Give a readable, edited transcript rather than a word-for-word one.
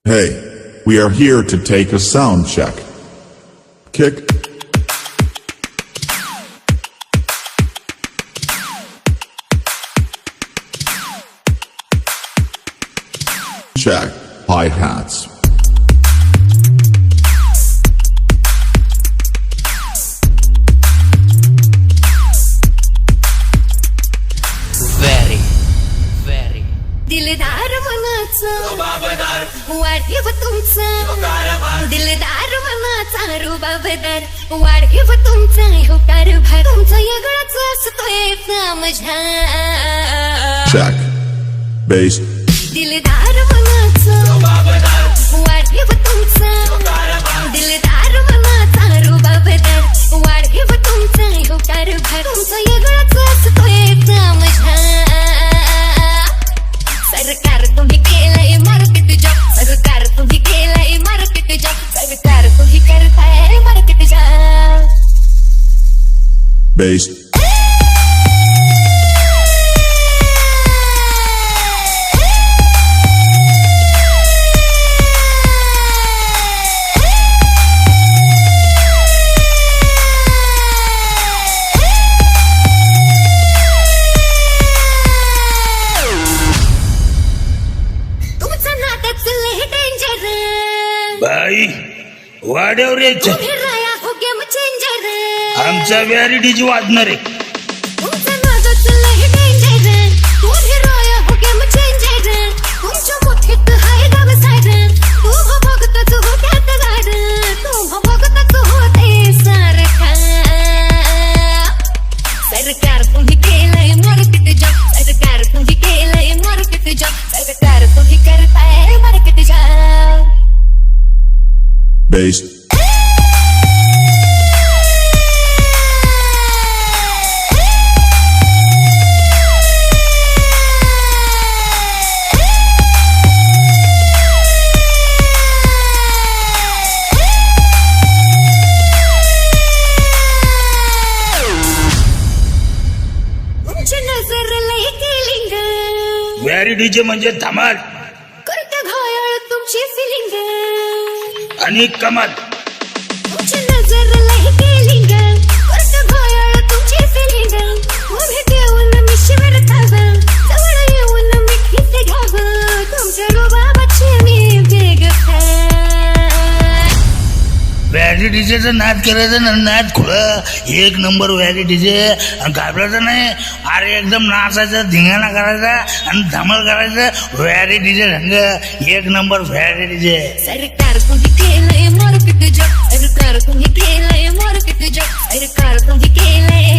Hey, we are here to take a sound check. Kick. Check. Hi-hats. Very दिलदार मनाचा वाढीव तुमचा दिलदार मनाचा रुबाबदार वाढीव तुमचा होकार भाग तुमचा वेगळाच असतोय माझ्या Check. Bass. दिलदार मनाचा वाढीव तुमचा दिलदार मनाचा रुबाबदार वाढीव तुमचा होकार भाग तुमचा वेगळाच असतोय माझ्या सरकार तुम्ही केलंय मार्केट जॉब सरकार तुम्ही केलंय मार्केट जॉब सरकार तुम्ही करताय मार्केट जॉब Bass. तुमचं नाटक लय डेंजर बाई वाड्यावर यायचं तुम्ही राया हो गेम चेंजर आमचा व्हॅलिडीजी वाजणार आहे. तुमचं नाटक लय डेंजर तुम्ही राया हो गेम चेंजर तुमच्या मोठीत हाय गाव सार तू हो बघतच हो त्यात गाड तू हो बघतच हो ते सारखा सरकार तुम्ही केलंय मार्केट जॉब सरकार तुम्ही केलंय मार्केट जॉब सरकार तुम्ही करताय मार्केट जॉब Bass. तुमची नजर लय केलिंग व्हॅलिडीजी म्हणजे धमाल करते घायल तुमची फिलिंग आणि कमाल. तुमची नजर लय केलिंग करते घायल तुमची फिलिंग उभे देऊन मी शिवर खाव जवळ येऊन मी खिसे घ्याव तुमच्या रुबाबाची मी बेग व्हॅलिडीजेचा नाद करायचा ना नाद खुळं एक नंबर व्हॅलिडीजे घाबरायचं नाही. अरे एकदम नाचायचं धिंगाणा करायचा आणि धमाल करायचं व्हॅलिडीजे ढंग एक नंबर व्हॅलिडीजे. सरकार तुम्ही केलंय मार्केट जॉब सरकार तुम्ही केलंय मार्केट जॉब सरकार तुम्ही केलंय